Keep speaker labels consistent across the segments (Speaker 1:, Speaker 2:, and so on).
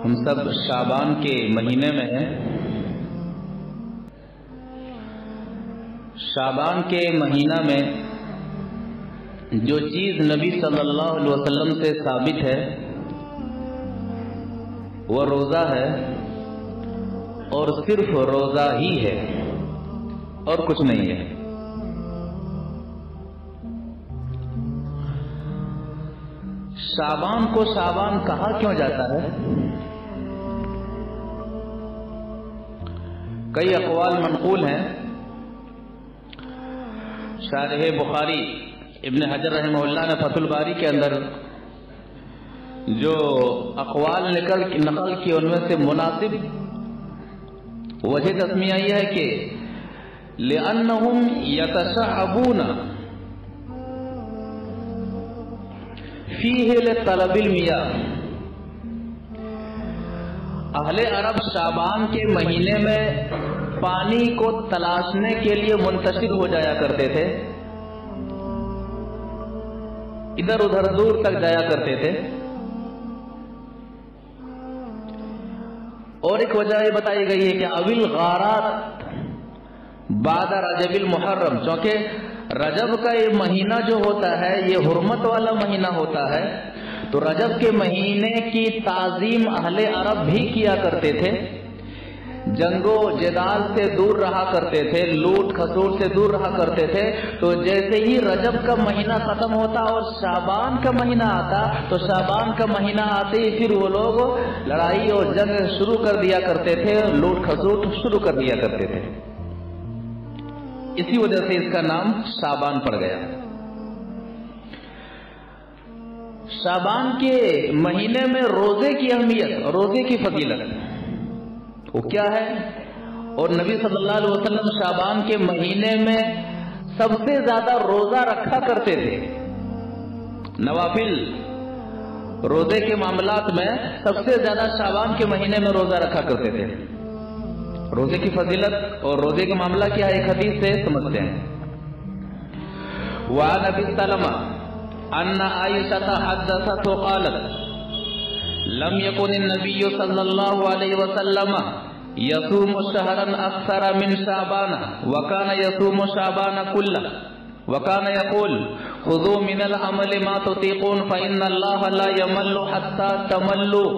Speaker 1: ہم سب شعبان کے مہینے میں ہیں۔ شعبان کے مہینہ میں جو چیز نبی صلی اللہ علیہ وسلم سے ثابت ہے وہ روزہ ہے، اور صرف روزہ ہی ہے اور کچھ نہیں ہے۔ شعبان کو شعبان کہا کیوں جاتا ہے؟ کئی اقوال منقول ہیں۔ شارح بخاری ابن حجر رحمہ اللہ نے فتح الباری کے اندر جو اقوال نقل کی ان میں سے مناسب وجہ تسمیہ یہ ہے کہ لِأَنَّهُمْ يَتَشَعَّبُونَ فِيهِ لِطَلَبِ الْمِيَاهِ، اہل عرب شعبان کے مہینے میں پانی کو تلاشنے کے لیے منتشر ہو جایا کرتے تھے، ادھر ادھر دور تک جایا کرتے تھے۔ اور ایک وجہ یہ بتائی گئی ہے کہ اول غارات بعد رجب المحرم، چونکہ رجب کا یہ مہینہ جو ہوتا ہے یہ حرمت والا مہینہ ہوتا ہے، تو رجب کے مہینے کی تعظیم اہل عرب بھی کیا کرتے تھے، جنگ و جدال سے دور رہا کرتے تھے، لوٹ کھسوٹ سے دور رہا کرتے تھے۔ تو جیسے ہی رجب کا مہینہ ختم ہوتا اور شعبان کا مہینہ آتا، تو شعبان کا مہینہ آتے ہی پھر وہ لوگ لڑائی اور جنگ شروع کر دیا کرتے تھے، لوٹ کھسوٹ شروع کر دیا کرتے تھے۔ اسی وجہ سے اس کا نام شعبان پڑ گیا۔ شعبان کے مہینے میں روزے کی اہمیت، روزے کی فضیلت وہ کیا ہے؟ اور نبی صلی اللہ علیہ وسلم شعبان کے مہینے میں سب سے زیادہ روزہ رکھا کرتے تھے۔ نوافل روزے کے معاملات میں سب سے زیادہ شعبان کے مہینے میں روزہ رکھا کرتے تھے۔ روزے کی فضیلت اور روزے کا معاملہ کیا ہے، ایک حدیث سے سمجھتے ہیں۔ وعن ابی سلمہ ان عائشہ حدثت قالت لم يكن النبي صلى الله عليه وسلم يصوم شهرا اكثر من شعبان وكان يصوم شعبان كله وكان يقول خذوا من العمل ما تطيقون فإن الله لا يمل حتى تملوا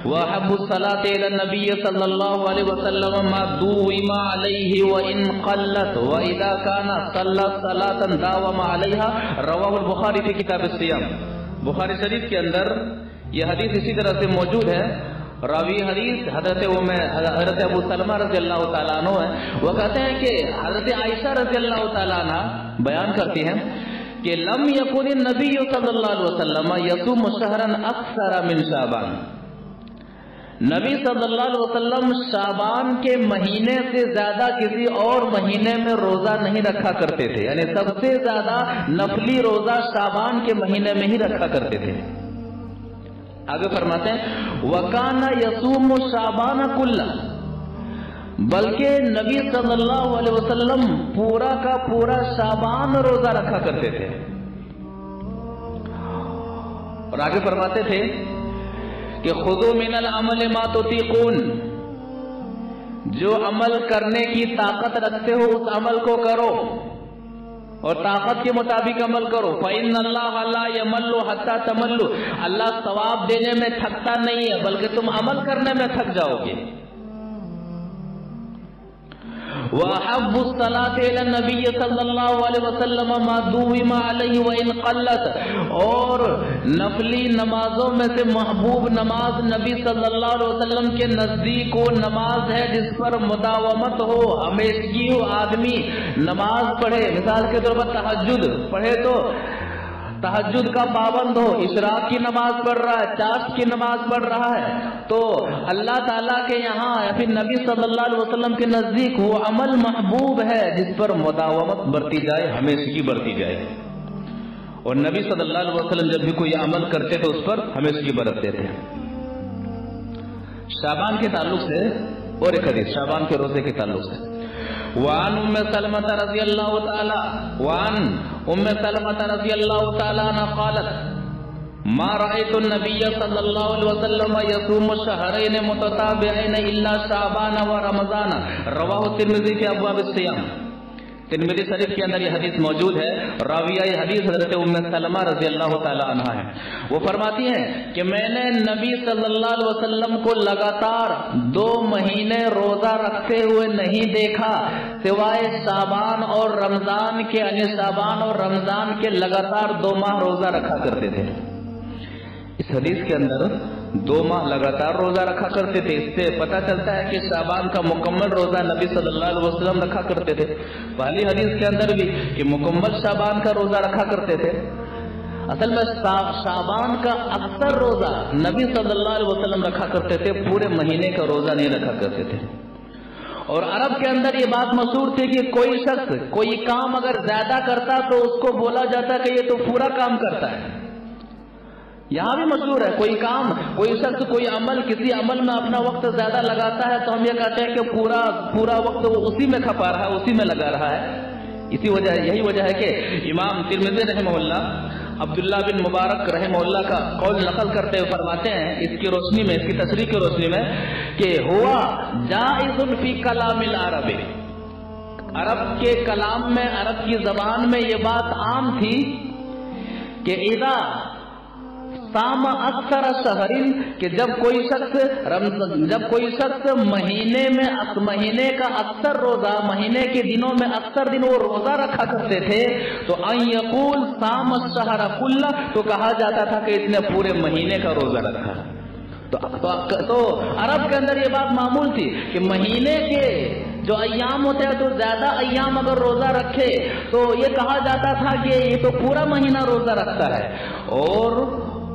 Speaker 1: وأحب الصلاة إلى النبي صلى الله عليه وسلم ما دوم عليه وإن قلت وإذا كان صلى صلاة داوم عليها رواه البخاری في کتاب الصيام۔ بخاری شریف کے اندر یہ حدیث اسی طرح سے موجود ہے۔ راوی حدیث حضرت ابو سلمہ رضی اللہ تعالیٰ عنہ ہے۔ وہ کہتے ہیں کہ حضرت عائشہ رضی اللہ تعالیٰ عنہ بیان کرتی ہیں کہ لم یکن النبی صلی اللہ علیہ وسلم یصوم شہرا اکثر من شعبان، نبی صلی اللہ علیہ وسلم شعبان کے مہینے سے زیادہ کسی اور مہینے میں روزہ نہیں رکھا کرتے تھے، یعنی سب سے زیادہ نفلی روزہ شعبان کے مہینے میں ہی رکھا کرتے تھے۔ آگے فرماتے ہیں وَكَانَ يَصُومُ شَعْبَانَ كُلَّهُ، بلکہ نبی صلی اللہ علیہ وسلم پورا کا پورا شعبان روزہ رکھا کرتے تھے۔ اور آگے فرماتے تھے کہ خذوا من العمل ما تطيقون، جو عمل کرنے کی طاقت رکھتے ہو اس عمل کو کرو اور طاقت کے مطابق عمل کرو۔ فإن الله لا يمل حتى تملوا، اللہ ثواب دینے میں تھکتا نہیں ہے بلکہ تم عمل کرنے میں تھک جاؤ گے۔ وَأَحَبُّ الصَّلَاةِ إِلَى النَّبِيِّ صلی اللہ علیہ وسلم مَا دُوِّمَ عَلَيْهِ وَإِنْ قَلَّتْ، اور نفلی نمازوں میں سے محبوب نماز نبی صلی اللہ علیہ وسلم کے نزدیک وہ نماز ہے جس پر مداومت ہو، ہمیشگی ہو، آدمی نماز پڑھے، مثال کے طور پر تہجد پڑھے تو تہجد کا پابند ہو، اشراق کی نماز پڑھ رہا ہے، چاشت کی نماز پڑھ رہا ہے، تو اللہ تعالیٰ کے یہاں یا پھر نبی صلی اللہ علیہ وسلم کے نزدیک وہ عمل محبوب ہے جس پر مداومت برتی جائے، ہمیشگی برتی جائے۔ اور نبی صلی اللہ علیہ وسلم جب بھی کوئی عمل کرتے تو اس پر ہمیشگی برتتے تھے۔ شعبان کے تعلق سے اور ایک حدیث شعبان کے روزے کے تعلق سے، وعن ام سلمة رضی اللہ تعالی عنہا قالت ما رأيت النبي صلی اللہ علیہ وسلم يصوم شهرين متتابعين الا شعبان و رمضان رواہ ترمذی فی ابواب الصیام. ترمذی شریف کے اندر یہ حدیث موجود ہے. راویہ یہ حدیث حضرت ام سلمہ رضی اللہ تعالی عنہا ہے. وہ فرماتی ہیں کہ میں نے نبی صلی اللہ علیہ وسلم کو لگاتار 2 مہینے روزہ رکھتے ہوئے نہیں دیکھا سوائے شعبان اور رمضان کے. یعنی شعبان اور رمضان کے لگاتار 2 ماہ روزہ رکھا کرتے تھے. اس حدیث کے اندر 2 ماہ لگاتار روزہ رکھا کرتے تھے. اس سے پتہ چلتا ہے کہ شعبان کا مکمل روزہ نبی صلی اللہ علیہ وسلم رکھا کرتے تھے. پہلی حدیث کے اندر بھی کہ مکمل شعبان کا روزہ رکھا کرتے تھے. اصل میں شعبان کا اکثر روزہ نبی صلی اللہ علیہ وسلم رکھا کرتے تھے, پورے مہینے کا روزہ نہیں رکھا کرتے تھے. اور عرب کے اندر یہ بات مشہور تھی کہ کوئی شخص کوئی کام اگر زیادہ کرتا تو اس کو بولا جاتا کہ یہ تو پورا کام کرتا ہے. یہاں بھی مشہور ہے, کوئی کام کوئی شخص کوئی عمل کسی عمل میں اپنا وقت زیادہ لگاتا ہے تو ہم یہ کہتے ہیں کہ پورا وقت وہ اسی میں کھپا رہا ہے, اسی میں لگا رہا ہے. یہی وجہ ہے کہ امام ترمذی رحمہ اللہ عبداللہ بن مبارک رحمہ اللہ کا قول نقل کرتے ہوئے فرماتے ہیں اس کی روشنی میں, اس کی تشریح کی روشنی میں, کہ ہوا جائز فی کلام العرب, عرب کے کلام میں, عرب کی زبان میں یہ بات عام تھی کہ اذا صام اکثر شہرین, کہ جب کوئی شخص مہینے کا اکثر روزہ, مہینے کے دنوں میں اکثر دن وہ روزہ رکھا کرتے تھے تو ان یقول صام الشہر کلہ, تو کہا جاتا تھا کہ اس نے پورے مہینے کا روزہ رکھا. تو عرب کے اندر یہ بات معمول تھی کہ مہینے کے جو ایام ہوتے ہیں تو زیادہ ایام اگر روزہ رکھے تو یہ کہا جاتا تھا کہ یہ تو پورا مہینہ روزہ رکھتا ہے.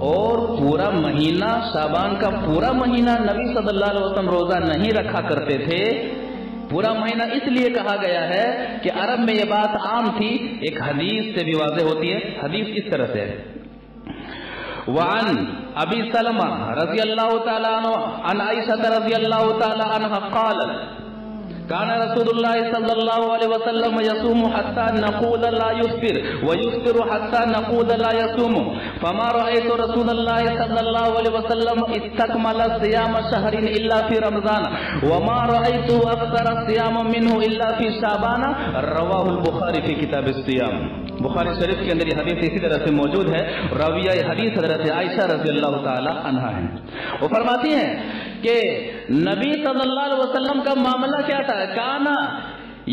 Speaker 1: اور پورا مہینہ شعبان کا پورا مہینہ نبی صلی اللہ علیہ وسلم روزہ نہیں رکھا کرتے تھے. پورا مہینہ اس لیے کہا گیا ہے کہ عرب میں یہ بات عام تھی. ایک حدیث سے بھی واضح ہوتی ہے. حدیث اس طرح سے, وعن ابی سلمہ رضی اللہ تعالی عنہ عن عائشہ رضی اللہ تعالی عنہ قالت كان رسول الله صلى الله عليه وسلم يصوم حتى نقول لا يفطر ويفطر حتى نقول لا يصوم فما رأيت رسول الله صلى الله عليه وسلم استكمل صيام شهر إلا في رمضان وما رأيت أكثر الصيام منه إلا في شعبان رواه البخاري في كتاب الصيام. بخاری شریف کے اندر یہ حدیث اسی طرح سے موجود ہے. راویہ یہ حدیث حضرت عائشہ رضی اللہ تعالی عنہا ہے. وہ فرماتی ہیں کہ نبی صلی اللہ علیہ وسلم کا معاملہ کیا تھا, کانا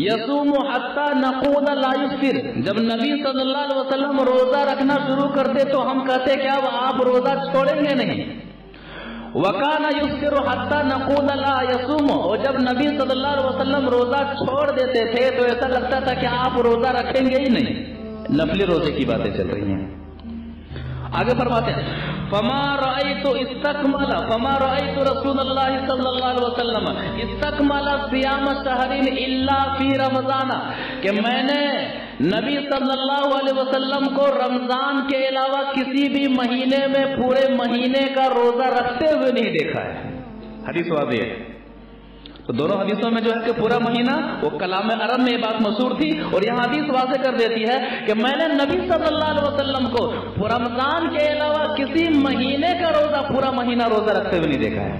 Speaker 1: یصوم حتی نقول لا یفطر, جب نبی صلی اللہ علیہ وسلم روزہ رکھنا شروع کرتے تو ہم کہتے کیا آپ روزہ چھوڑیں گے نہیں. وکانا یفطر حتی نقول لا یصوم, اور جب نبی صلی اللہ علیہ وسلم روزہ چھوڑ دیتے تھے تو ایسا لگتا تھا کہ آپ روزہ رکھیں گے ہی نہیں. نفلی روزے کی باتیں چل رہی ہیں. آگے فرماتے ہیں فما رأيت رسول الله صلی اللہ علیہ وسلم استکمل صیام شہرین الا فی رمضان, کہ میں نے نبی صلی اللہ علیہ وسلم کو رمضان کے علاوہ کسی بھی مہینے میں پورے مہینے کا روزہ رکھتے ہوئے نہیں دیکھا ہے. حدیث واضح ہے. تو دونوں حدیثوں میں جو ہے کہ پورا مہینہ, وہ کلام عرب میں یہ بات مشہور تھی, اور یہاں حدیث واضح کر دیتی ہے کہ میں نے نبی صلی اللہ علیہ وسلم کو رمضان کے علاوہ کسی مہینے کا روزہ پورا مہینہ روزہ رکھتے ہوئے نہیں دیکھا ہے.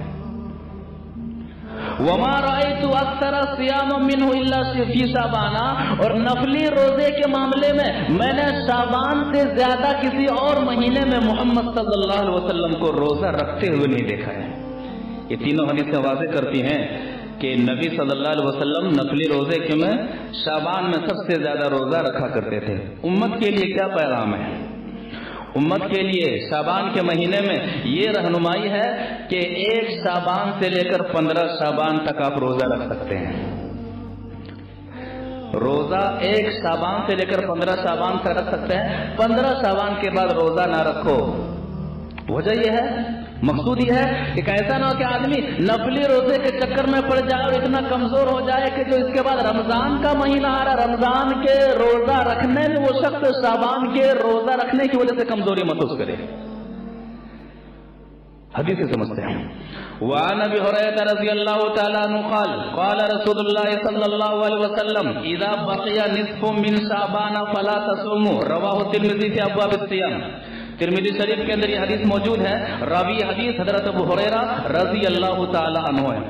Speaker 1: وما رأيت اکثر الصيام منه الا في شعبان, اور نفلی روزے کے معاملے میں نے شعبان سے زیادہ کسی اور مہینے میں محمد صلی اللہ علیہ وسلم کو روزہ رکھتے ہوئے نہیں دیکھا ہے. یہ تینوں حدیثیں واضح کرتی ہیں کہ نبی صلی اللہ علیہ وسلم نفلی روزے کے میں شعبان میں سب سے زیادہ روزہ رکھا کرتے تھے. امت کے لیے کیا پیغام ہے؟ امت کے لیے شعبان کے مہینے میں یہ رہنمائی ہے کہ 1 شعبان سے لے کر 15 شعبان تک آپ روزہ رکھ سکتے ہیں. روزہ 1 شعبان سے لے کر 15 شعبان تک رکھ سکتے ہیں. 15 شعبان کے بعد روزہ نہ رکھو. وجہ یہ ہے, مقصود یہ ہے کہ ایسا نہ ہو کہ آدمی نفلی روزے کے چکر میں پڑ جائے اور اتنا کمزور ہو جائے کہ جو اس کے بعد رمضان کا مہینہ آ رہا, رمضان کے روزہ رکھنے میں وہ شخص شعبان کے روزہ رکھنے کی وجہ سے کمزوری محسوس کرے. حدیث سے سمجھتے ہیں. وعن ابی ہریرہ رضی اللہ تعالی عنہ قال قال رسول اللہ صلی اللہ علیہ وسلم اذا بقي نصف من شعبان فلا تصوموا رواه الترمذی فی ابواب الصيام. ترمذی شریف کے اندر یہ حدیث موجود ہے. راوی حدیث حضرت ابو ہریرہ رضی اللہ تعالی عنہ ہے.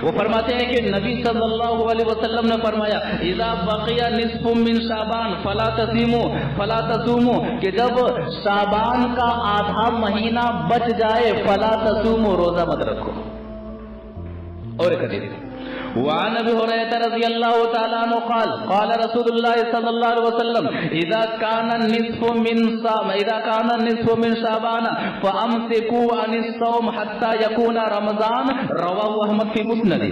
Speaker 1: وہ فرماتے ہیں کہ نبی صلی اللہ علیہ وسلم نے فرمایا اذا بقی نصف من شعبان فلا تصوموا کہ جب شعبان کا آدھا مہینہ بچ جائے فلا تصوموا روزہ مت رکھو. اور ایک حدیث وعن ابي هريره رضي الله تعالى عنه قال رسول الله صلى الله عليه وسلم اذا كان النصف من شعبان فامسكوا عن الصوم حتى يكون رمضان رواه احمد في مسند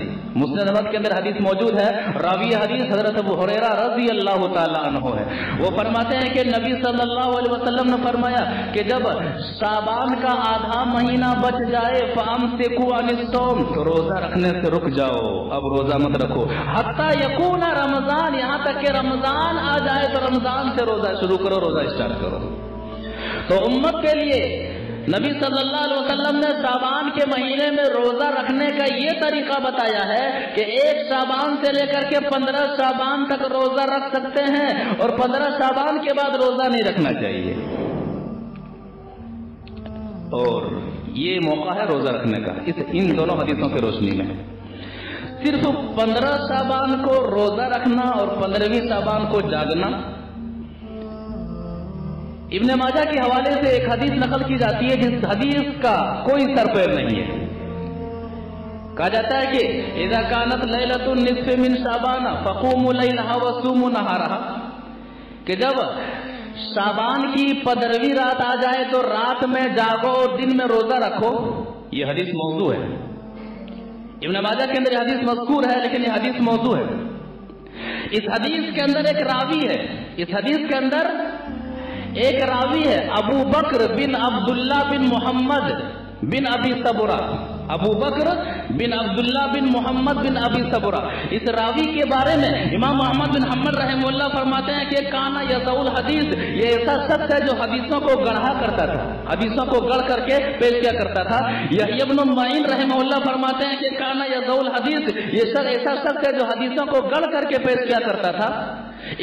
Speaker 1: احمد کے اندر حدیث موجود ہے. راوی حدیث حضرت ابو ہریرہ رضی اللہ تعالی عنہ ہے. وہ فرماتے ہیں کہ نبی صلی اللہ علیہ وسلم نے فرمایا کہ جب شعبان کا آدھا مہینہ بچ جائے فامسكوا عن الصوم تو روزہ رکھنے سے رک جاؤ. اب روزہ مت رکھو حتی یکون رمضان یہاں تک کہ رمضان آ جائے تو رمضان سے روزہ شروع کرو, روزہ اسٹارٹ کرو. تو امت کے لیے نبی صلی اللہ علیہ وسلم نے شعبان کے مہینے میں روزہ رکھنے کا یہ طریقہ بتایا ہے کہ 1 شعبان سے لے کر کے 15 شعبان تک روزہ رکھ سکتے ہیں اور 15 شعبان کے بعد روزہ نہیں رکھنا چاہیے. اور یہ موقع ہے روزہ رکھنے کا ان دونوں حدیثوں کی روشنی میں. صرف 15 شعبان کو روزہ رکھنا اور 15ویں شعبان کو جاگنا. ابن ماجہ کے حوالے سے ایک حدیث نقل کی جاتی ہے جس حدیث کا کوئی سر پیر نہیں ہے. کہا جاتا ہے کہ اذا كانت ليلة النصف من شعبان فقوموا ليلها وصوموا نهارها کہ جب شعبان کی 15ویں رات آ جائے تو رات میں جاگو اور دن میں روزہ رکھو. یہ حدیث موضوع ہے. ابن ماجہ کے اندر یہ حدیث مذکور ہے لیکن یہ حدیث موضوع ہے. اس حدیث کے اندر ایک راوی ہے. اس حدیث کے اندر ایک راوی ہے ابو بکر بن عبداللہ بن محمد بن ابی صبرہ. ابو بکر بن عبداللہ بن محمد بن ابی صبرہ. اس راوی کے بارے میں امام محمد بن حنبل رحمہ اللہ فرماتے ہیں کہ کانا یضع الحدیث یہ ایسا شخص ہے جو حدیثوں کو گڑھا کرتا تھا, حدیثوں کو گڑھ کر کے پیش کیا کرتا تھا. یحییٰ ابن معین رحمہ اللہ فرماتے ہیں کہ کانا یضع الحدیث یہ ایسا شخص ہے جو حدیثوں کو گڑھ کر کے پیش کیا کرتا تھا.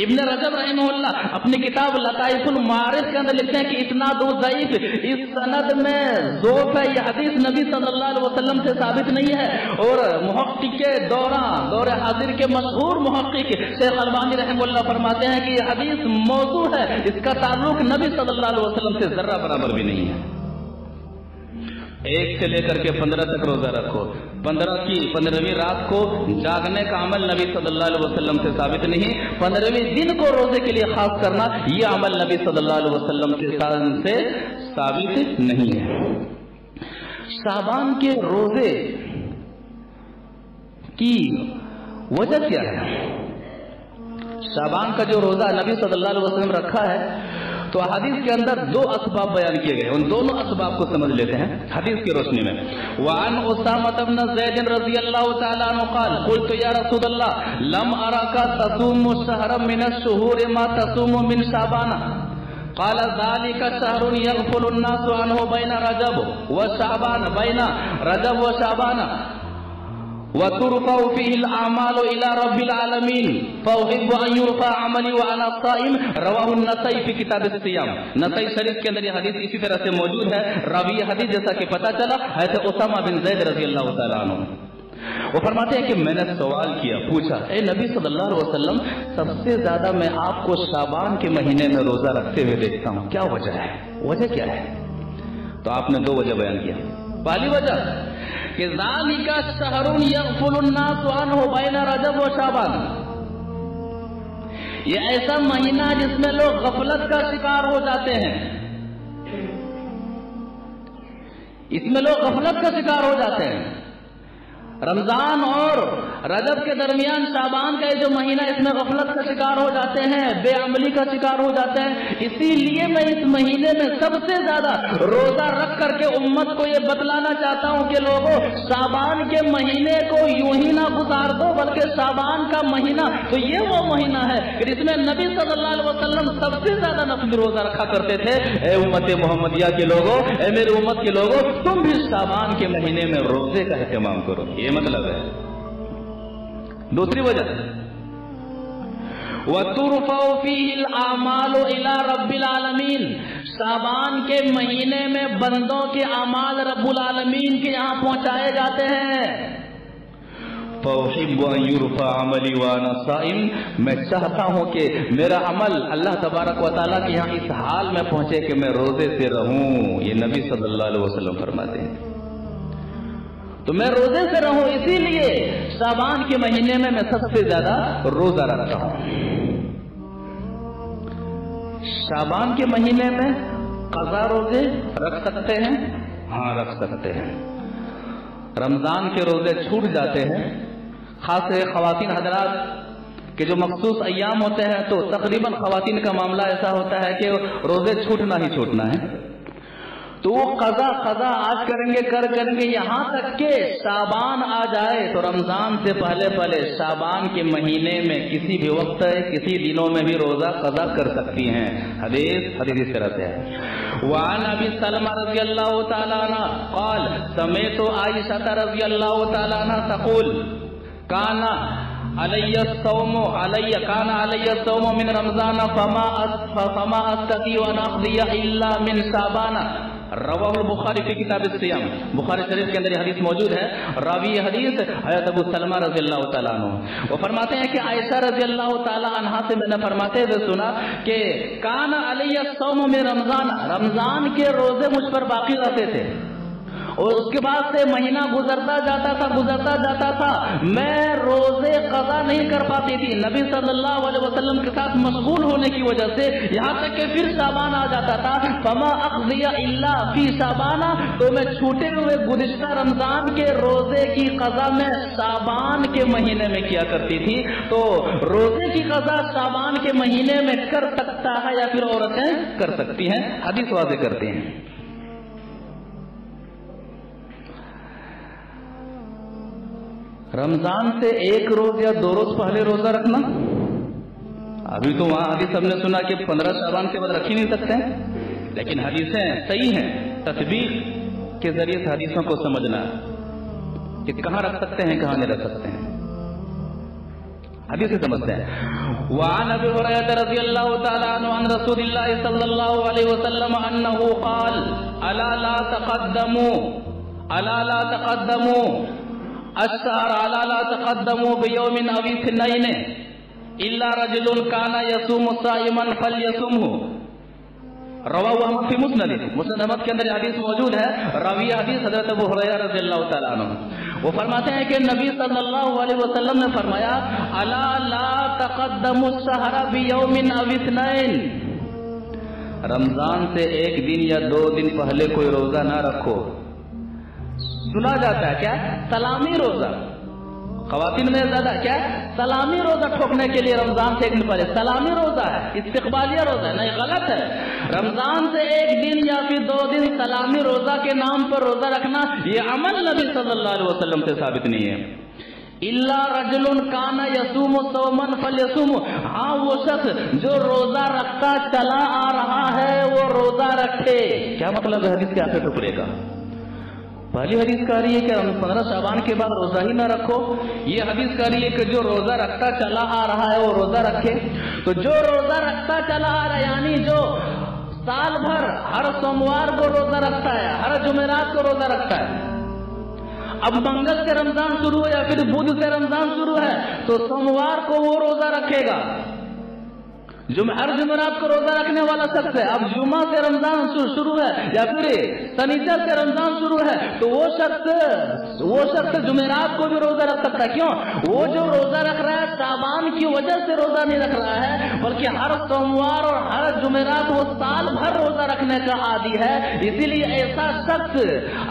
Speaker 1: ابن رجب رحمہ اللہ اپنی کتاب لطائف المعارف کے اندر لکھتے ہیں کہ اسناد ضعیف, اس سند میں ضعف ہے, یہ حدیث نبی صلی اللہ علیہ وسلم سے ثابت نہیں ہے. اور محقق دور حاضر کے مشہور محقق شیخ البانی رحمہ اللہ فرماتے ہیں کہ یہ حدیث موضوع ہے, اس کا تعلق نبی صلی اللہ علیہ وسلم سے ذرہ برابر بھی نہیں ہے. 1 سے لے کر کے 15 تک روزہ رکھو. 15ویں رات کو جاگنے کا عمل نبی صلی اللہ علیہ وسلم سے ثابت نہیں. 15ویں دن کو روزے کے لیے خاص کرنا یہ عمل نبی صلی اللہ علیہ وسلم سے ثابت نہیں ہے. شعبان کے روزے کی وجہ کیا ہے؟ شعبان کا جو روزہ نبی صلی اللہ علیہ وسلم رکھا ہے تو حدیث کے اندر 2 اسباب بیان کیے گئے. ان دونوں اسباب کو سمجھ لیتے ہیں حدیث کی روشنی میں. وعن اسامہ بن زید رضی اللہ تعالی عنہ قال قلت یا رسول اللہ لم اراک تصوم شهرا من الشهور ما تصوم من شعبان قال ذلك شهر يغفل الناس عنه بين رجب وشعبان وترفع فيه الأعمال إلى رب العالمين فأحب أن يرفع عملي وأنا صائم رواه النسائی في کتاب الصيام. نسائی شریف کے اندر یہ حدیث اسی طرح سے موجود ہے. راوی حدیث جیسا کہ پتہ چلا حضرت اسامہ بن زید رضی اللہ تعالیٰ عنہ. وہ فرماتے ہیں کہ میں نے سوال کیا, پوچھا اے نبی صلی اللہ علیہ وسلم سب سے زیادہ میں آپ کو شعبان کے مہینے میں روزہ رکھتے ہوئے دیکھتا ہوں, کیا وجہ ہے؟ وجہ کیا ہے؟ تو آپ نے 2 وجہ بیان کیا. پہلی وجہ کہ ذالک شہر یغفل الناس عنہ بین رجب و شعبان, یہ ایسا مہینہ جس میں لوگ غفلت کا شکار ہو جاتے ہیں, اس میں لوگ غفلت کا شکار ہو جاتے ہیں. رمضان اور رجب کے درمیان شعبان کا جو مہینہ اس میں غفلت کا شکار ہو جاتے ہیں, بے عملی کا شکار ہو جاتے ہیں. اسی لیے میں اس مہینے میں سب سے زیادہ روزہ رکھ کر کے امت کو یہ بتلانا چاہتا ہوں کہ لوگوں شعبان کے مہینے کو یوں ہی نہ گزار دو, بلکہ شعبان کا مہینہ تو یہ وہ مہینہ ہے کہ جس میں نبی صلی اللہ علیہ وسلم سب سے زیادہ نفل روزہ رکھا کرتے تھے. اے امت محمدیہ کے لوگوں, اے میری امت کے لوگوں, تم بھی شعبان کے مہینے میں روزے کا اہتمام کرو. یہ مطلب ہے. دوسری وجہ وَتُرْفَعُ فِيهِ الْأَعْمَالُ إِلَى رَبِّ الْعَالَمِينَ, شعبان کے مہینے میں بندوں کے اعمال رب العالمین کے یہاں پہنچائے جاتے ہیں. فَأُحِبُّ أَن يُرْفَعَ عَمَلِي وَأَنَا صَائِمٌ، میں چاہتا ہوں کہ میرا عمل اللہ تبارک و تعالیٰ کے یہاں اس حال میں پہنچے کہ میں روزے سے رہوں. یہ نبی صلی اللہ علیہ وسلم فرماتے ہیں. تو میں روزے سے رہوں، اسی لیے شعبان کے مہینے میں سب سے زیادہ روزہ رکھتا ہوں. شعبان کے مہینے میں قضا روزے رکھ سکتے ہیں؟ ہاں رکھ سکتے ہیں. رمضان کے روزے چھوٹ جاتے ہیں، خاص خواتین حضرات کے جو مخصوص ایام ہوتے ہیں تو تقریباً خواتین کا معاملہ ایسا ہوتا ہے کہ روزے چھوٹنا ہی چھوٹنا ہے. تو وہ قضا آج کریں گے یہاں تک کہ شعبان آ جائے تو رمضان سے پہلے شعبان کے مہینے میں کسی بھی وقت کسی دنوں میں بھی روزہ قضا کر سکتی ہیں. حدیث اس طرح سے ہے. وعن ابی سلمہ رضی اللہ تعالیٰ عنہ قال سمعت عائشہ رضی اللہ تعالیٰ عنہ تقول كان علي الصوم من رمضان فما استطيع ان اقضي الا من شعبان. رواہ البخاری فی کتاب الصیام. بخاری شریف کے اندر یہ حدیث موجود ہے. راوی یہ حدیث حضرت ابو سلمہ رضی اللہ تعالیٰ عنہ وہ فرماتے ہیں کہ عائشہ رضی اللہ تعالیٰ عنہ سے میں نے فرماتے ہوئے سنا کہ کان علی الصوم من رمضان کے روزے مجھ پر باقی رہتے تھے اور اس کے بعد سے مہینہ گزرتا جاتا تھا میں روزے قضا نہیں کر پاتی تھی نبی صلی اللہ علیہ وسلم کے ساتھ مشغول ہونے کی وجہ سے. یہاں تک کہ پھر شعبان آ جاتا تھا. فما اقضی الا فی شعبان، تو میں چھوٹے ہوئے گزشتہ رمضان کے روزے کی قضا میں شعبان کے مہینے میں کیا کرتی تھی. تو روزے کی قضا شعبان کے مہینے میں کر سکتا ہے یا پھر عورتیں کر سکتی ہیں. حدیث واضح کرتے ہیں. رمضان سے ایک روز یا 2 روز پہلے روزہ رکھنا، ابھی تو وہاں حدیث ہم نے سنا کہ 15 شعبان کے بعد رکھ ہی نہیں سکتے ہیں، لیکن حدیثیں صحیح ہیں. تطبیق کے ذریعے سے حدیثوں کو سمجھنا کہ کہاں رکھ سکتے ہیں کہاں نہیں رکھ سکتے ہیں. حدیث سے سمجھتے ہیں. وعن ابی ہریرہ رضی اللہ تعالی عنہ عن رسول اللہ صلی اللہ علیہ وسلم انه قال الا لا تقدموا الشهر الا لا تقدموا بيوم او اثنين الا رجل كان يصوم صائما فليصمه. رواہ احمد فی مسند احمد کے اندر حدیث موجود ہے. راوی حدیث حضرت ابو ہریرہ رضی اللہ تعالیٰ عنہ وہ فرماتے ہیں کہ نبی صلی اللہ علیہ وسلم نے فرمایا الا لا تقدموا الشهر بيوم او اثنين، رمضان سے ایک دن یا 2 دن پہلے کوئی روزہ نہ رکھو. سنا جاتا ہے کیا سلامی روزہ، خواتین میں زیادہ کیا سلامی روزہ ٹھوکنے کے لیے رمضان سے ایک دن پہلے سلامی روزہ ہے، استقبالیہ روزہ ہے. نہیں، غلط ہے. رمضان سے ایک دن یا پھر 2 دن سلامی روزہ کے نام پر روزہ رکھنا یہ عمل نبی صلی اللہ علیہ وسلم سے ثابت نہیں ہے. الا رجل کان یصوم صوما فلیصوم، ہاں وہ شخص جو روزہ رکھتا چلا آ رہا ہے وہ روزہ رکھے. کیا مطلب ہے حدیث کے آخر ٹکڑے کا؟ پہلی حدیث کہہ رہی ہے کہ 15 شعبان کے بعد روزہ ہی نہ رکھو. یہ حدیث کہہ رہی ہے کہ جو روزہ رکھتا چلا آ رہا ہے وہ روزہ رکھے. تو جو روزہ رکھتا چلا آ رہا ہے یعنی جو سال بھر ہر سوموار کو روزہ رکھتا ہے، ہر جمعرات کو روزہ رکھتا ہے. اب منگل سے رمضان شروع ہے یا پھر بدھ سے رمضان شروع ہے تو سوموار کو وہ روزہ رکھے گا. ہر جمعرات کو روزہ رکھنے والا شخص ہے. اب جمعہ سے رمضان شروع ہے یا پھر شنیچر سے رمضان شروع ہے تو وہ شخص جمعرات کو بھی روزہ رکھ سکتا ہے. کیوں؟ وہ جو روزہ رکھ رہا ہے شعبان کی وجہ سے روزہ نہیں رکھ رہا ہے، بلکہ ہر سوموار اور ہر جمعرات وہ سال بھر روزہ رکھنے کا عادی ہے. اسی لیے ایسا شخص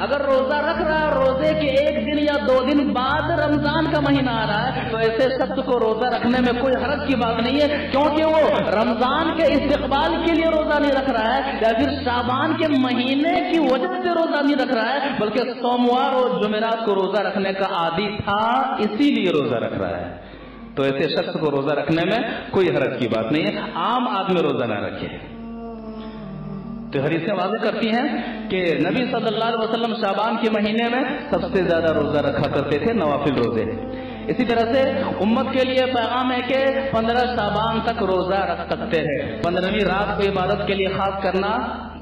Speaker 1: اگر روزہ رکھ رہا ہے روزے کے 1 دن یا 2 دن بعد رمضان کا مہینہ آ رہا ہے تو ایسے شخص کو روزہ رکھنے میں کوئی حرج کی بات نہیں ہے، کیونکہ وہ رمضان کے استقبال کے لیے روزہ نہیں رکھ رہا ہے یا پھر شعبان کے مہینے کی وجہ سے روزہ نہیں رکھ رہا ہے، بلکہ سوموار اور جمعرات کو روزہ رکھنے کا عادی تھا اسی لیے روزہ رکھ رہا ہے. تو ایسے شخص کو روزہ رکھنے میں کوئی حرج کی بات نہیں ہے. عام آدمی روزہ نہ رکھے. تو حدیثیں واضح کرتی ہیں کہ نبی صلی اللہ علیہ وسلم شعبان کے مہینے میں سب سے زیادہ روزہ رکھا کرتے تھے، نوافل روزے. اسی طرح سے امت کے لیے پیغام ہے کہ 15 شعبان تک روزہ رکھ سکتے ہیں. 15ویں رات کو عبادت کے لیے خاص کرنا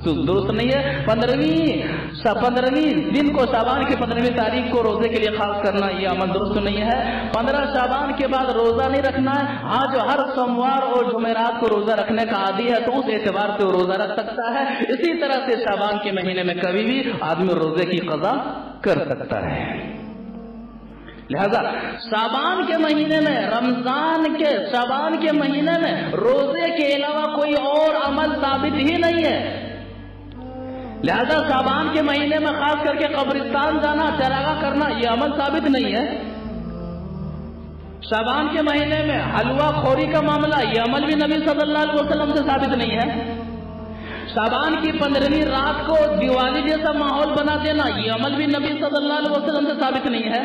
Speaker 1: تو درست نہیں ہے۔ 15ویں دن کو، شعبان کی 15ویں تاریخ کو روزے کے لیے خاص کرنا، یہ عمل درست نہیں ہے۔ 15 شعبان کے بعد روزہ نہیں رکھنا ہے۔ ہاں جو ہر سوموار اور جمعرات کو روزہ رکھنے کا عادی ہے تو اس اعتبار سے وہ روزہ رکھ سکتا ہے۔ اسی طرح سے شعبان کے مہینے میں کبھی بھی آدمی روزے کی قضا کر سکتا ہے۔ لہذا شعبان کے مہینے میں، شعبان کے مہینے میں روزے کے علاوہ کوئی اور عمل ثابت ہی نہیں ہے۔ لہذا شعبان کے مہینے میں خاص کر کے قبرستان جانا، چراغاں کرنا، یہ عمل ثابت نہیں ہے۔ شعبان کے مہینے میں حلوہ خوری کا معاملہ، یہ عمل بھی نبی صلی اللہ علیہ وسلم سے ثابت نہیں ہے۔ شعبان کی 15ویں رات کو دیوالی جیسا ماحول بنا دینا، یہ عمل بھی نبی صلی اللہ علیہ وسلم سے ثابت نہیں ہے۔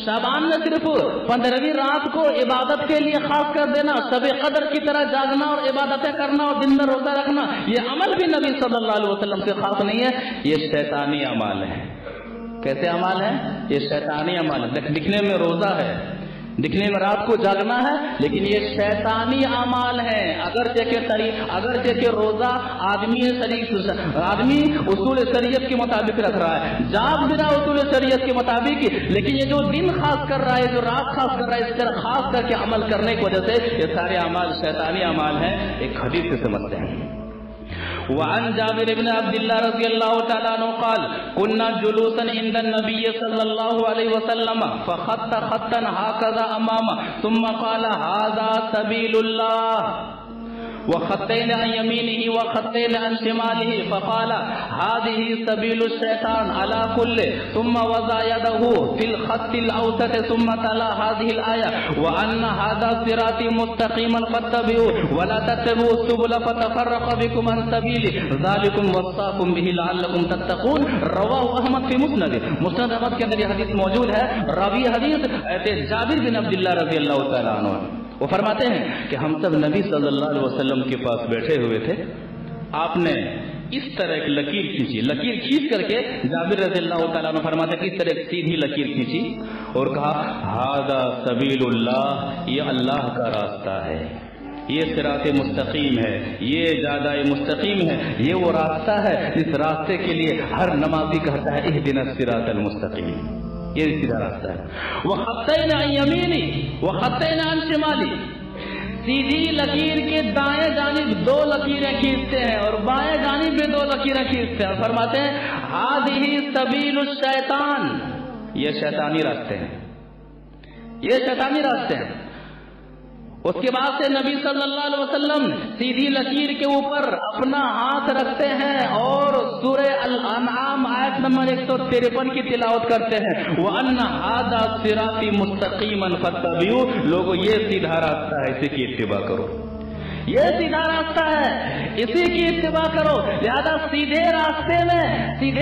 Speaker 1: شعبان میں صرف 15ویں رات کو عبادت کے لیے خاص کر دینا، شب قدر کی طرح جاگنا اور عبادتیں کرنا اور دن میں روزہ رکھنا، یہ عمل بھی نبی صلی اللہ علیہ وسلم سے خاص نہیں ہے۔ یہ شیطانی اعمال ہے۔ کیسے اعمال ہے؟ یہ شیطانی اعمال ہے۔ دکھنے میں روزہ ہے، دکھنے میں رات کو جاگنا ہے، لیکن یہ شیطانی اعمال ہے۔ اگرچہ کہ روزہ آدمی اصول شریعت کے مطابق رکھ رہا ہے، جاگ بھی رہا اصول شریعت کے مطابق، لیکن یہ جو دن خاص کر رہا ہے، جو رات خاص کر رہا ہے، اس طرح خاص کر کے عمل کرنے کی وجہ سے یہ سارے اعمال شیطانی اعمال ہیں۔ ایک حدیث سے سمجھتے ہیں۔ وعن جابر بن عبد الله رضي الله تعالى عنه قال كنا جلوسا عند النبي صلى الله عليه وسلم فخط خطا هكذا امامه ثم قال هذا سبيل الله وخطين عن يمينه وخطين عن شماله فقال هذه سبيل الشيطان على كل ثم وضع يده في الخط الاوسط ثم تلا هذه الايه وان هذا صراطي مستقيما فاتبعوه ولا تتبعوا السبل فتفرق بكم عن سبيله ذلكم وصاكم به لعلكم تتقون رواه احمد في مسند احمد کے اندر یہ حدیث موجود ہے۔ راوی حدیث جابر بن عبد الله رضی اللہ تعالی عنہ، وہ فرماتے ہیں کہ ہم سب نبی صلی اللہ علیہ وسلم کے پاس بیٹھے ہوئے تھے، آپ نے اس طرح ایک لکیر کھینچی، لکیر کھینچ کر کے جابر رضی اللہ تعالیٰ عنہ فرماتے ہیں کہ اس طرح ایک سیدھی لکیر کھینچی اور کہا ھذا سبیل اللہ، یہ اللہ کا راستہ ہے، یہ صراط مستقیم ہے، یہ جادہ مستقیم ہے، یہ وہ راستہ ہے جس راستے کے لیے ہر نمازی کہتا ہے اہدنا الصراط المستقیم، یہ سیدھا راستہ ہے۔ وخطین عن یمینی وخطین عن شمالی، سیدھی لکیر کے دائیں جانب 2 لکیریں کھینچتے ہیں اور بائیں جانب بھی 2 لکیریں کھینچتے ہیں اور فرماتے ہیں ہذہ سبیل الشیطان، یہ شیطانی راستے ہیں، یہ شیطانی راستے ہیں۔ اس کے بعد سے نبی صلی اللہ علیہ وسلم سیدھی لکیر کے اوپر اپنا ہاتھ رکھتے ہیں اور سورہ الانعام آیت نمبر 153 کی تلاوت کرتے ہیں وَأَنَّ هَذَا صِرَاطِي مُسْتَقِيمًا فَاتَّبِعُوهُ، لوگوں یہ سیدھا راستہ ہے، اسی کی اتباع کرو، یہ سیدھا راستہ ہے، اسی کی اتباع کرو۔ لہذا سیدھے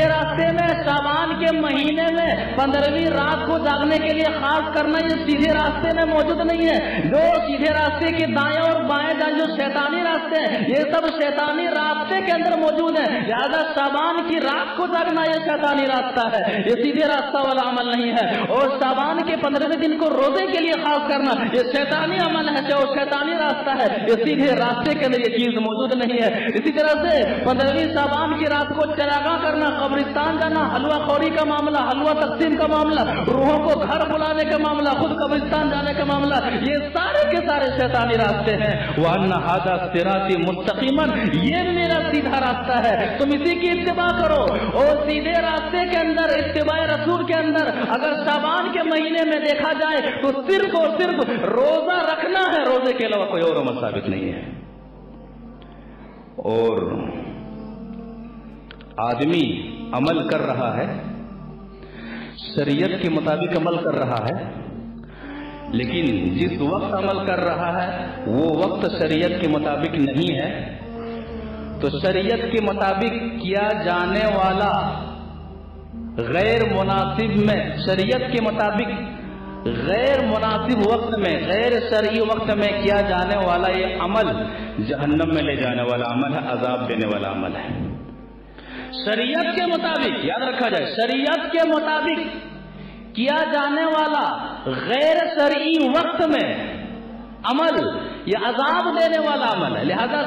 Speaker 1: راستے میں شعبان کے مہینے میں 15ویں رات کو جاگنے کے لیے خاص کرنا یہ سیدھے راستے میں موجود نہیں ہے۔ جو سیدھے راستے کے دائیں اور بائیں جانب جو شیطانی راستے ہیں، یہ سب شیطانی راستے کے اندر موجود ہیں۔ لہذا شعبان کی رات کو جاگنا یہ شیطانی راستہ ہے، یہ سیدھے راستہ والا عمل نہیں ہے۔ اور شعبان کے 15ویں دن کو روزے کے لیے خاص کرنا یہ شیطانی عمل ہے، جو شیطانی راستہ ہے، یہ سیدھے راستے کے اندر یہ چیز موجود نہیں ہے۔ اسی طرح سے 15ویں شعبان کی رات کو چراغاں کرنا، قبرستان جانا، حلوہ خوری کا معاملہ، حلوہ تقسیم کا معاملہ، روحوں کو گھر بلانے کا معاملہ، خود قبرستان جانے کا معاملہ، یہ سارے کے سارے شیطانی راستے ہیں۔ وَأَنَّ هَذَا صِرَاطِي مُسْتَقِيمًا، یہ میرا سیدھا راستہ ہے، تم اسی کی اتباع کرو۔ اور سیدھے راستے کے اندر، اتباع رسول کے اندر اگر شعبان کے مہینے میں دیکھا جائے تو صرف اور صرف روزہ رکھنا ہے، روزے کے علاوہ کوئی اور عمل ثابت نہیں ہے۔ اور آدمی عمل کر رہا ہے، شریعت کے مطابق عمل کر رہا ہے، لیکن جس وقت عمل کر رہا ہے وہ وقت شریعت کے مطابق نہیں ہے، تو شریعت کے مطابق کیا جانے والا غیر مناسب میں، شریعت کے مطابق غیر مناسب وقت میں، غیر شرعی وقت میں کیا جانے والا یہ عمل جہنم میں لے جانے والا عمل ہے، عذاب دینے والا عمل ہے۔ شریعت کے مطابق، یاد رکھا جائے، شریعت کے مطابق کیا جانے والا غیر شرعی وقت میں عمل یہ عذاب دینے والا عمل ہے، لہذا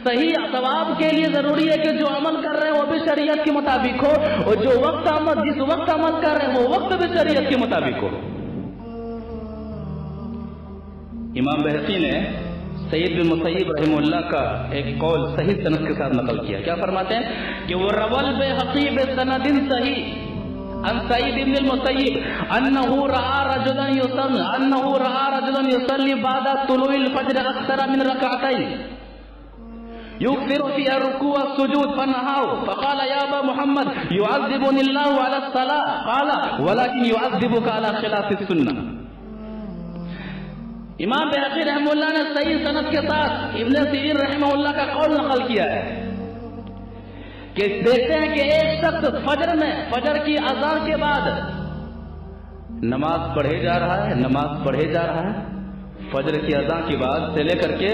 Speaker 1: صحیح ثواب کے لیے ضروری ہے کہ جو عمل کر رہے ہیں وہ بھی شریعت کے مطابق ہو، اور جو جس وقت عمل کر رہے ہیں وہ وقت بھی شریعت کے مطابق ہو۔ امام بہقی نے سعید بن مسیب رحمہ اللہ کا ایک قول صحیح سند کے ساتھ نقل کیا، کیا فرماتے ہیں کہ وہ روال بہقی بسند صحیح عن سعید بن المسیب انه رأى رجلا يصلي بعد طلوع الفجر اكثر من ركعتين يكثر فيها الركوع والسجود فنهاه فقال يا ابا محمد يعذبني الله على الصلاة قال ولكن يعذبك على خلاف السنة۔ امام بہقی رحمہ اللہ نے صحیح سند کے ساتھ ابن سیرین رحمہ اللہ کا قول نقل کیا ہے کہ دیکھتے ہیں کہ ایک شخص فجر کی اذان کے بعد نماز پڑھے جا رہا ہے، فجر کی اذان کے بعد سے لے کر کے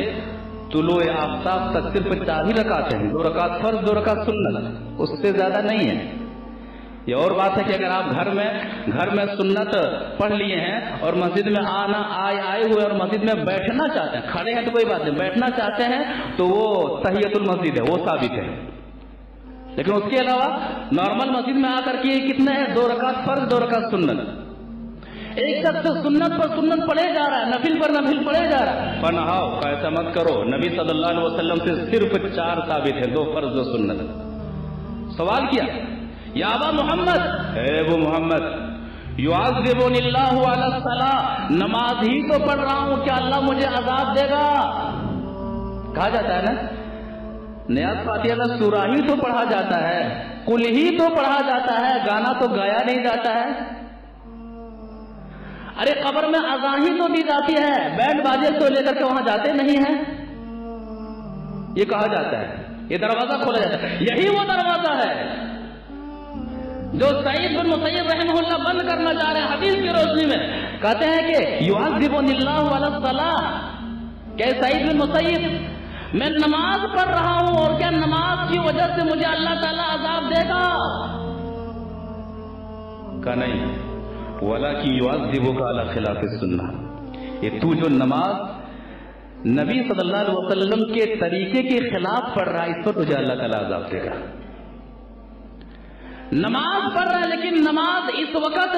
Speaker 1: طلوع آفتاب تک صرف 4 ہی رکعت ہیں، 2 رکعت فرض 2 رکعت سنت، اس سے زیادہ نہیں ہے۔ یہ اور بات ہے کہ اگر آپ گھر میں سنت پڑھ لیے ہیں اور مسجد میں آئے ہوئے اور مسجد میں بیٹھنا چاہتے ہیں، کھڑے ہیں تو کوئی بات نہیں، بیٹھنا چاہتے ہیں تو وہ تحیۃ المسجد ہے، وہ ثابت ہے۔ لیکن اس کے علاوہ نارمل مسجد میں آ کر کے کتنے ہیں؟ 2 رکعت فرض 2 رکعت سنت۔ ایک شخص سنت پر سنت پڑھے جا رہا ہے، نفل پر نفل پڑھے جا رہا ہے، فنہاؤ کا ایسا مت کرو، نبی صلی اللہ علیہ وسلم سے صرف 4 ثابت ہے، 2 فرض 2 سنت۔ سوال کیا یا ابا محمد، اے ابو محمد، یعذبنی اللہ علی الصلاۃ، نماز ہی تو پڑھ رہا ہوں، کیا اللہ مجھے عذاب دے گا؟ کہا جاتا ہے نا، نیاز فاتحہ کا سورہ ہی تو پڑھا جاتا ہے، قل ہی تو پڑھا جاتا ہے، گانا تو گایا نہیں جاتا ہے۔ ارے قبر میں اذان ہی تو دی جاتی ہے، بینڈ باجے تو لے کر کے وہاں جاتے نہیں ہیں، یہ کہا جاتا ہے، یہ دروازہ کھولا جاتا ہے، یہی وہ دروازہ ہے جو سعید بن مسیب رحمہ اللہ بند کرنا چاہ رہے ہیں حدیث کی روشنی میں۔ کہتے ہیں کہ یعذبنی اللہ علی الصلاۃ، کہ سعید بن مسیب میں نماز پڑھ رہا ہوں اور کیا نماز کی وجہ سے مجھے اللہ تعالیٰ عذاب دے گا؟ کہا نہیں، وَلَكِنْ يُعَذِّبُكَ عَلَى خِلَافِ السُّنَّةِ، یہ تو جو نماز نبی صلی اللہ علیہ وسلم کے طریقے کے خلاف پڑھ رہا ہے، اس پر تجھے اللہ تعالیٰ عذاب دے گا۔ نماز پڑھ رہا ہے لیکن نماز اس وقت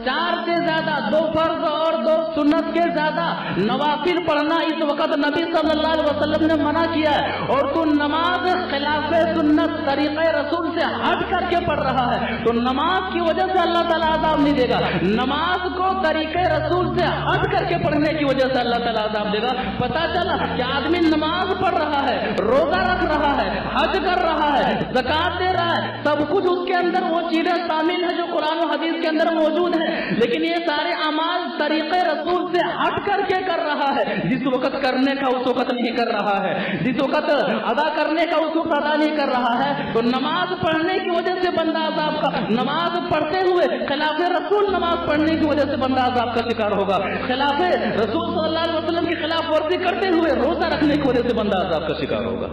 Speaker 1: 4 سے زیادہ 2 فرض اور 2 سنت کے زیادہ نوافل پڑھنا اس وقت نبی صلی اللہ علیہ وسلم نے منع کیا ہے، اور تو نماز خلاف سنت طریقہ رسول سے ہٹ کر کے پڑھ رہا ہے، تو نماز کی وجہ سے اللہ تعالیٰ عذاب نہیں دے گا، نماز کو طریقہ رسول سے ہٹ کر کے پڑھنے کی وجہ سے اللہ تعالیٰ عذاب دے گا۔ پتا چلا کہ آدمی نماز پڑھ رہا ہے، روزہ رکھ رہا ہے، حج کر رہا ہے، زکات دے رہا ہے، سب کچھ اس کے اندر وہ چیزیں شامل ہیں جو قرآن و حدیث کے اندر موجود ہیں، لیکن یہ سارے اعمال طریقے رسول سے ہٹ کر کے کر رہا ہے، جس وقت کرنے کا اس وقت نہیں کر رہا ہے، جس وقت ادا کرنے کا اس وقت ادا نہیں کر رہا ہے، تو نماز پڑھنے کی وجہ سے بندہ عذاب کا، نماز پڑھتے ہوئے خلاف رسول نماز پڑھنے کی وجہ سے بندہ عذاب کا شکار ہوگا، خلاف رسول صلی اللہ علیہ وسلم کی خلاف ورزی کرتے ہوئے روزہ رکھنے کی وجہ سے بندہ عذاب کا شکار ہوگا۔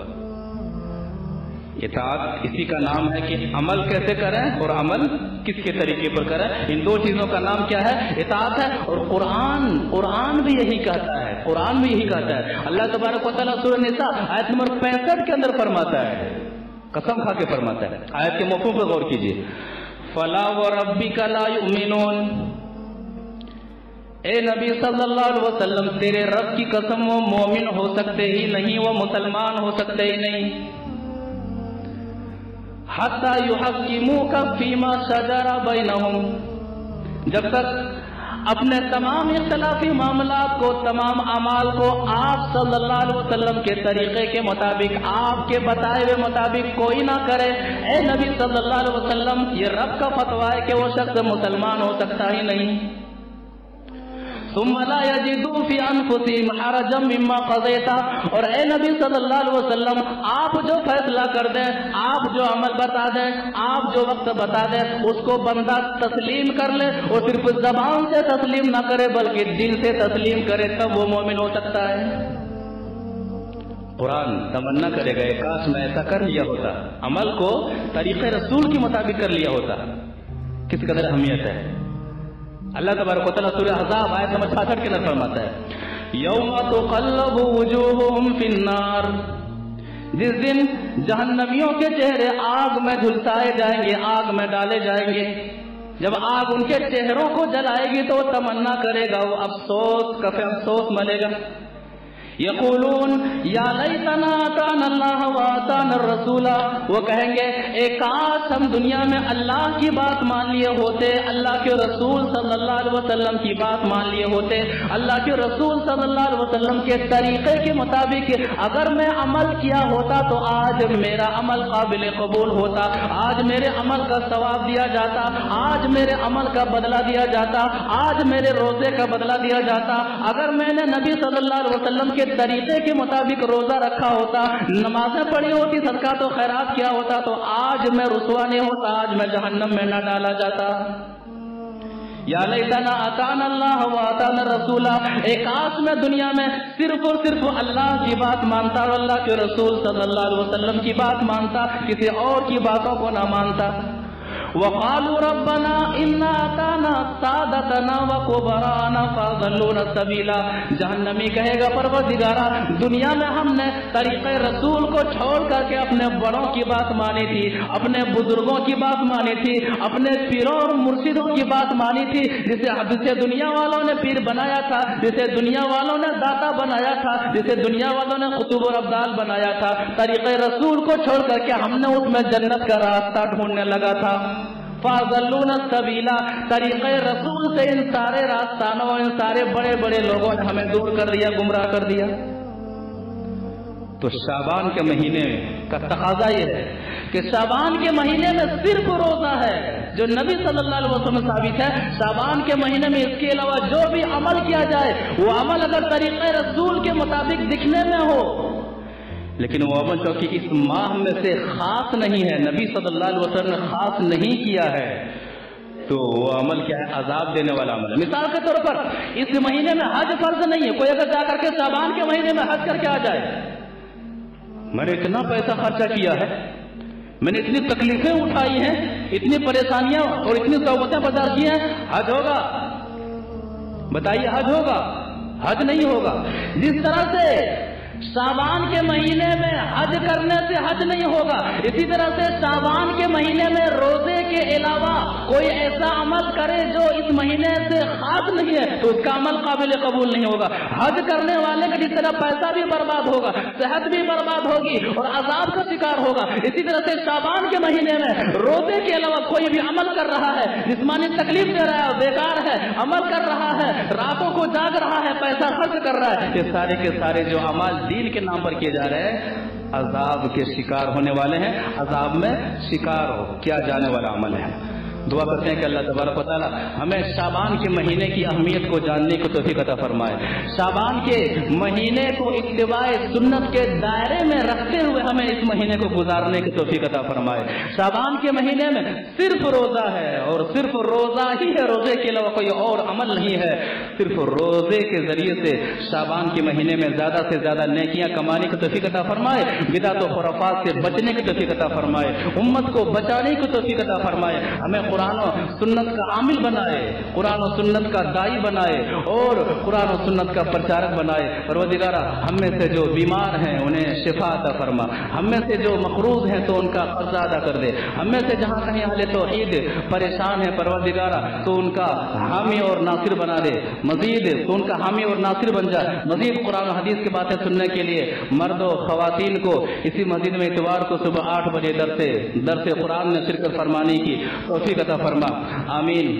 Speaker 1: اطاعت اسی کا نام ہے کہ عمل کیسے کریں اور عمل کس کے طریقے پر کریں، ان 2 چیزوں کا نام کیا ہے؟ اطاعت ہے۔ اور قرآن بھی یہی کہتا ہے، اللہ تبارک و تعالیٰ سورہ نساء آیت نمبر 65 کے اندر فرماتا ہے، قسم کھا کے فرماتا ہے، آیت کے مفہوم پر غور کیجیے، فَلَا وَرَبِّكَ لَا يُؤْمِنُونَ، اے نبی صلی اللہ علیہ وسلم تیرے رب کی قسم وہ مومن ہو سکتے ہی نہیں، وہ مسلمان ہو سکتے ہی نہیں، حتی یحکموک فیما شجر بینہم، جب تک اپنے تمام اختلافی معاملات کو، تمام اعمال کو آپ صلی اللہ علیہ وسلم کے طریقے کے مطابق، آپ کے بتائے ہوئے مطابق کوئی نہ کرے، اے نبی صلی اللہ علیہ وسلم یہ رب کا فتویٰ ہے کہ وہ شخص مسلمان ہو سکتا ہی نہیں۔ ثم لا يجدوا في انفسهم حرجا مما قضيت، اور اے نبی صلی اللہ علیہ وسلم آپ جو فیصلہ کر دیں، آپ جو عمل بتا دیں، آپ جو وقت بتا دیں، اس کو بندہ تسلیم کر لے، اور صرف زبان سے تسلیم نہ کرے بلکہ دل سے تسلیم کرے، تب وہ مومن ہو سکتا ہے۔ قرآن تمنا کرے گا کاش میں ایسا کر لیا ہوتا، عمل کو طریقے رسول کے مطابق کر لیا ہوتا، کس قدر اہمیت ہے۔ اللہ تبارک و تعالیٰ سورہ احزاب آیت نمبر 66 کے اندر فرماتا ہے، یوم تقلب وجوہہم فی النار، جس دن جہنمیوں کے چہرے آگ میں جھلسائے جائیں گے، آگ میں ڈالے جائیں گے۔ جب آگ ان کے چہروں کو جلائے گی تو تمنا کرے گا، وہ افسوس کفے افسوس ملے گا۔ یقولون یا لیتنا اطعنا اللہ واطعنا الرسول، وہ کہیں گے اے کاش ہم دنیا میں اللہ کی بات مان لیے ہوتے، اللہ کے رسول صلی اللہ علیہ وسلم کی بات مان لیے ہوتے، اللہ کے رسول صلی اللہ علیہ وسلم کے طریقے کے مطابق اگر میں عمل کیا ہوتا تو آج میرا عمل قابل قبول ہوتا، آج میرے عمل کا ثواب دیا جاتا، آج میرے عمل کا بدلہ دیا جاتا، آج میرے روزے کا بدلہ دیا جاتا۔ اگر میں نے نبی صلی اللہ علیہ وسلم کے طریقے کے مطابق روزہ رکھا ہوتا، نمازیں پڑھی ہوتی، صدقات و خیرات کیا ہوتا تو آج میں رسوا نہیں ہوتا، آج میں جہنم میں نہ ڈالا جاتا۔ یا لیتنا اطعنا اللہ واطعنا الرسول، ایک کاش میں دنیا میں صرف اور صرف اللہ کی بات مانتا اور اللہ کے رسول صلی اللہ علیہ وسلم کی بات مانتا، کسی اور کی باتوں کو نہ مانتا۔ وقالوا ربنا انا اطعنا سادتنا وكبراءنا فاضلونا السبيل، جہنمی کہے گا پروردگارا دنیا میں ہم نے طریقے رسول کو چھوڑ کر کے اپنے بڑوں کی بات مانی تھی، اپنے بزرگوں کی بات مانی تھی، اپنے پیروں اور مرشدوں کی بات مانی تھی، جسے دنیا والوں نے پیر بنایا تھا، جسے دنیا والوں نے داتا بنایا تھا، جسے دنیا والوں نے قطب اور ابدال بنایا تھا، طریقے رسول کو چھوڑ کر کے ہم نے اس میں جنت کا راستہ ڈھونڈنے لگا تھا۔ فاضلون السبیلا، طریقے رسول سے ان سارے راستانوں، ان سارے بڑے بڑے لوگوں نے ہمیں دور کر دیا، گمراہ کر دیا۔ تو شعبان کے مہینے کا تقاضا یہ ہے کہ شعبان کے مہینے میں صرف روزہ ہے جو نبی صلی اللہ علیہ وسلم ثابت ہے۔ شعبان کے مہینے میں اس کے علاوہ جو بھی عمل کیا جائے وہ عمل اگر طریقے رسول کے مطابق دکھنے میں ہو، لیکن وہ عمل چونکہ اس ماہ میں سے خاص نہیں ہے، نبی صلی اللہ علیہ وسلم نے خاص نہیں کیا ہے، تو وہ عمل کیا ہے؟ عذاب دینے والا عمل ہے۔ مثال کے طور پر اس مہینے میں حج فرض نہیں ہے، کوئی اگر جا کر کے شعبان کے مہینے میں حج کر کے آ جائے، میں نے اتنا پیسہ خرچہ کیا ہے، میں نے اتنی تکلیفیں اٹھائی ہیں، اتنی پریشانیاں اور اتنی صعوبتیں برداشت کی ہیں، حج ہوگا؟ بتائیے حج ہوگا؟ حج نہیں ہوگا۔ جس طرح سے شعبان کے مہینے میں حج کرنے سے حج نہیں ہوگا، اسی طرح سے شعبان کے مہینے میں روزے کے علاوہ کوئی ایسا عمل کرے جو اس مہینے سے خاص نہیں ہے تو اس کا عمل قابل قبول نہیں ہوگا۔ حج کرنے والے کا جس طرح پیسہ بھی برباد ہوگا، صحت بھی برباد ہوگی اور عذاب کا شکار ہوگا، اسی طرح سے شعبان کے مہینے میں روزے کے علاوہ کوئی بھی عمل کر رہا ہے، جسمانی تکلیف دے رہا ہے، بیکار ہے، عمل کر رہا ہے، راتوں کو جاگ رہا ہے، پیسہ خرچ کر رہا ہے، یہ سارے کے سارے جو عمل دین کے نام پر کیے جا رہے ہیں عذاب کے شکار ہونے والے ہیں، عذاب میں شکار ہو کیا جانے والا عمل ہے۔ دعا کرتے ہیں کہ اللہ تبارک و تعالی ہمیں شعبان کے مہینے کی اہمیت کو جاننے کو توفیق عطا فرمائے، شعبان کے مہینے کو اتباع سنت کے دائرے میں رکھتے ہوئے ہمیں اس مہینے کو گزارنے کی توفیق عطا فرمائے۔ شعبان کے مہینے میں صرف روزہ ہے اور صرف روزہ ہی ہے، روزے کے علاوہ کوئی اور عمل نہیں ہے، صرف روزے کے ذریعے سے شعبان کے مہینے میں زیادہ سے زیادہ نیکیاں کمانے کی توفیق عطا فرمائے، بدعت و خرافات سے بچنے کی توفیق عطا فرمائے، امت کو بچانے کی توفیق عطا فرمائے، ہمیں قرآن و سنت کا عامل بنائے، قرآن و سنت کا دائی بنائے اور قرآن و سنت کا پرچارک بنائے۔ پروردگارا ہم میں سے جو بیمار ہیں انہیں شفا عطا فرما، ہم میں سے جو مقروض ہیں تو ان کا قرضہ ادا کر دے، ہم میں سے جہاں کہیں اہل توحید پریشان ہے پروردگارا تو ان کا حامی اور ناصر بنا دے، مزید تو ان کا حامی اور ناصر بن جائے۔ مزید قرآن و حدیث کی باتیں سننے کے لیے مرد و خواتین کو اسی مسجد میں اتوار کو صبح 8 بجے درس قرآن میں شرکت فرمانے کی توفیق عطا فرما، آمین۔